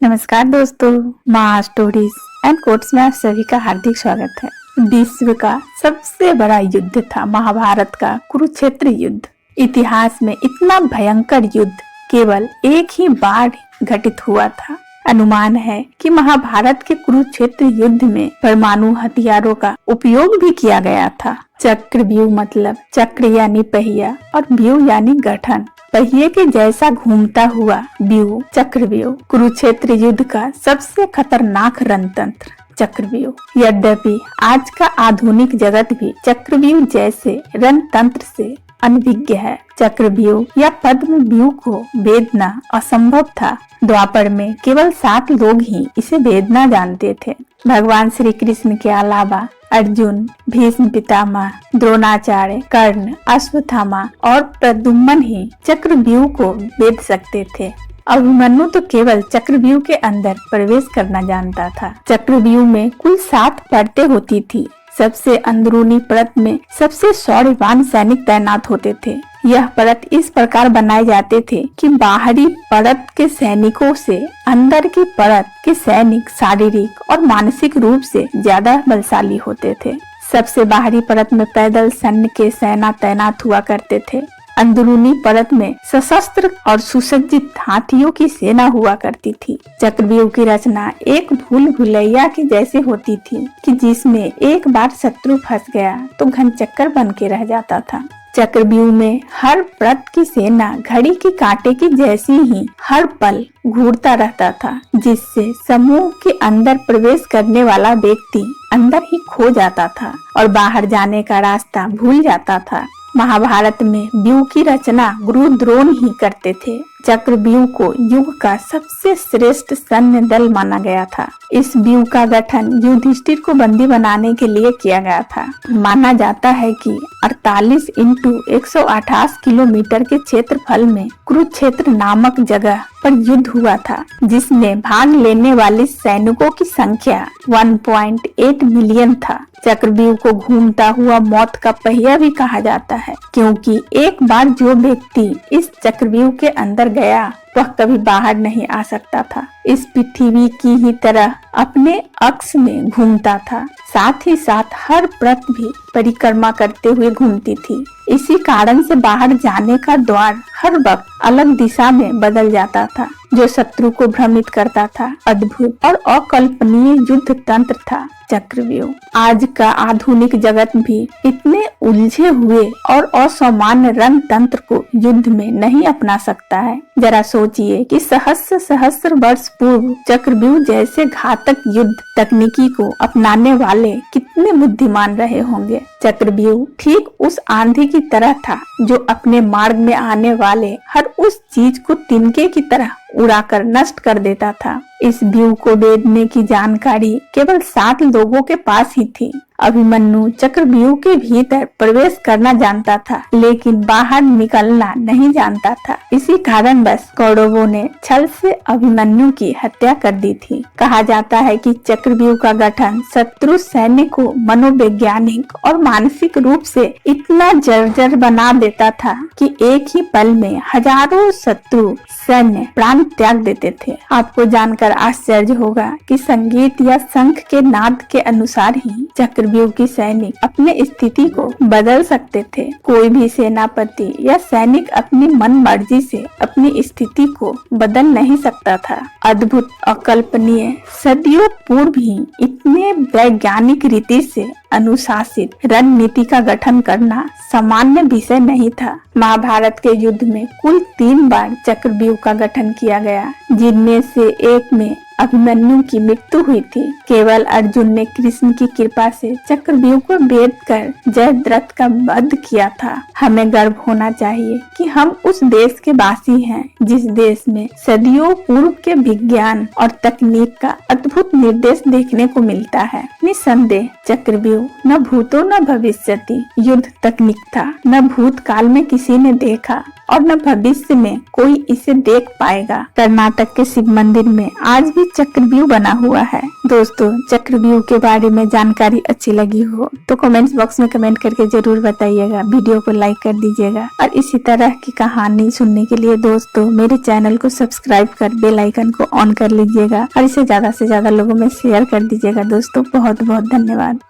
नमस्कार दोस्तों, माँ स्टोरीज एंड कोट्स में आप सभी का हार्दिक स्वागत है। विश्व का सबसे बड़ा युद्ध था महाभारत का कुरुक्षेत्र युद्ध। इतिहास में इतना भयंकर युद्ध केवल एक ही बार घटित हुआ था। अनुमान है कि महाभारत के कुरुक्षेत्र युद्ध में परमाणु हथियारों का उपयोग भी किया गया था। चक्रव्यूह मतलब चक्र यानी पहिया और व्यूह यानी गठन। पहिए के जैसा घूमता हुआ व्यूह चक्रव्यूह कुरुक्षेत्र युद्ध का सबसे खतरनाक रणतंत्र चक्रव्यूह। यद्यपि आज का आधुनिक जगत भी चक्रव्यूह जैसे रणतंत्र से अनभिज्ञ है। चक्रव्यूह या पद्म व्यूह को भेदना असंभव था। द्वापर में केवल 7 लोग ही इसे भेदना जानते थे। भगवान श्री कृष्ण के अलावा अर्जुन, भीष्म पितामह, द्रोणाचार्य, कर्ण, अश्वत्थामा और प्रद्युम्न ही चक्रव्यूह को भेद सकते थे। अभिमन्यु तो केवल चक्रव्यूह के अंदर प्रवेश करना जानता था। चक्रव्यूह में कुल 7 परतें होती थी। सबसे अंदरूनी परत में सबसे शौर्यवान सैनिक तैनात होते थे। यह परत इस प्रकार बनाए जाते थे कि बाहरी परत के सैनिकों से अंदर की परत के सैनिक शारीरिक और मानसिक रूप से ज्यादा बलशाली होते थे। सबसे बाहरी परत में पैदल सैन्य के सेना तैनात हुआ करते थे। अंदरूनी परत में सशस्त्र और सुसज्जित हाथियों की सेना हुआ करती थी। चक्रव्यूह की रचना एक भूल भुलैया के जैसे होती थी कि जिसमें एक बार शत्रु फंस गया तो घनचक्कर बन के रह जाता था। चक्रव्यूह में हर परत की सेना घड़ी के कांटे की जैसी ही हर पल घूरता रहता था, जिससे समूह के अंदर प्रवेश करने वाला व्यक्ति अंदर ही खो जाता था और बाहर जाने का रास्ता भूल जाता था। महाभारत में व्यूह की रचना गुरु द्रोण ही करते थे। चक्रव्यूह को युग का सबसे श्रेष्ठ सैन्य दल माना गया था। इस व्यूह का गठन युधिष्ठिर को बंदी बनाने के लिए किया गया था। माना जाता है कि 48 × 128 किलोमीटर के क्षेत्रफल में कुरुक्षेत्र नामक जगह पर युद्ध हुआ था, जिसमें भाग लेने वाले सैनिकों की संख्या 1.8 मिलियन था। चक्रव्यूह को घूमता हुआ मौत का पहिया भी कहा जाता है, क्योंकि एक बार जो व्यक्ति इस चक्रव्यूह के अंदर गया वह कभी बाहर नहीं आ सकता था। इस पृथ्वी की ही तरह अपने अक्ष में घूमता था। साथ ही साथ हर परत भी परिक्रमा करते हुए घूमती थी। इसी कारण से बाहर जाने का द्वार हर वक्त अलग दिशा में बदल जाता था, जो शत्रु को भ्रमित करता था। अद्भुत और अकल्पनीय युद्ध तंत्र था चक्रव्यूह। आज का आधुनिक जगत भी इतने उलझे हुए और असामान्य रणतंत्र को युद्ध में नहीं अपना सकता है। जरा सोचिए कि सहस्र वर्ष पूर्व चक्रव्यूह जैसे घातक युद्ध तकनीकी को अपनाने वाले कितने बुद्धिमान रहे होंगे। चक्रव्यूह ठीक उस आंधी की तरह था जो अपने मार्ग में आने वाले हर उस चीज को तिनके की तरह उड़ाकर नष्ट कर देता था। इस व्यूह को भेदने की जानकारी केवल 7 लोगों के पास ही थी। अभिमन्यु चक्रव्यूह के भीतर प्रवेश करना जानता था, लेकिन बाहर निकलना नहीं जानता था। इसी कारण बस कौरवों ने छल से अभिमन्यु की हत्या कर दी थी। कहा जाता है कि चक्रव्यूह का गठन शत्रु सैन्य को मनोवैज्ञानिक और मानसिक रूप से इतना जर्जर बना देता था कि एक ही पल में हजारों शत्रु सैन्य प्राण त्याग देते थे। आपको जानकर आश्चर्य होगा कि संगीत या शंख के नाद के अनुसार ही चक्रव्यूह की सैनिक अपने स्थिति को बदल सकते थे। कोई भी सेनापति या सैनिक अपनी मन मर्जी से अपनी स्थिति को बदल नहीं सकता था। अद्भुत, अकल्पनीय, सदियों पूर्व ही इतने वैज्ञानिक रीति से अनुशासित रणनीति का गठन करना सामान्य विषय नहीं था। महाभारत के युद्ध में कुल 3 बार चक्रव्यूह का गठन किया गया, जिनमें से एक में अभिमन्यु की मृत्यु हुई थी। केवल अर्जुन ने कृष्ण की कृपा से चक्रव्यूह को भेद कर जयद्रथ का वध किया था। हमें गर्व होना चाहिए कि हम उस देश के वासी हैं जिस देश में सदियों पूर्व के विज्ञान और तकनीक का अद्भुत निर्देश देखने को मिलता है। निसंदेह चक्रव्यूह न भूतो न भविष्यति युद्ध तकनीक था। न भूतकाल में किसी ने देखा और न भविष्य में कोई इसे देख पाएगा। कर्नाटक के शिव मंदिर में आज भी चक्रव्यूह बना हुआ है। दोस्तों, चक्रव्यूह के बारे में जानकारी अच्छी लगी हो तो कमेंट्स बॉक्स में कमेंट करके जरूर बताइएगा। वीडियो को लाइक कर दीजिएगा और इसी तरह की कहानी सुनने के लिए दोस्तों मेरे चैनल को सब्सक्राइब कर बेल आइकन को ऑन कर लीजिएगा और इसे ज्यादा से ज्यादा लोगों में शेयर कर दीजिएगा। दोस्तों बहुत बहुत धन्यवाद।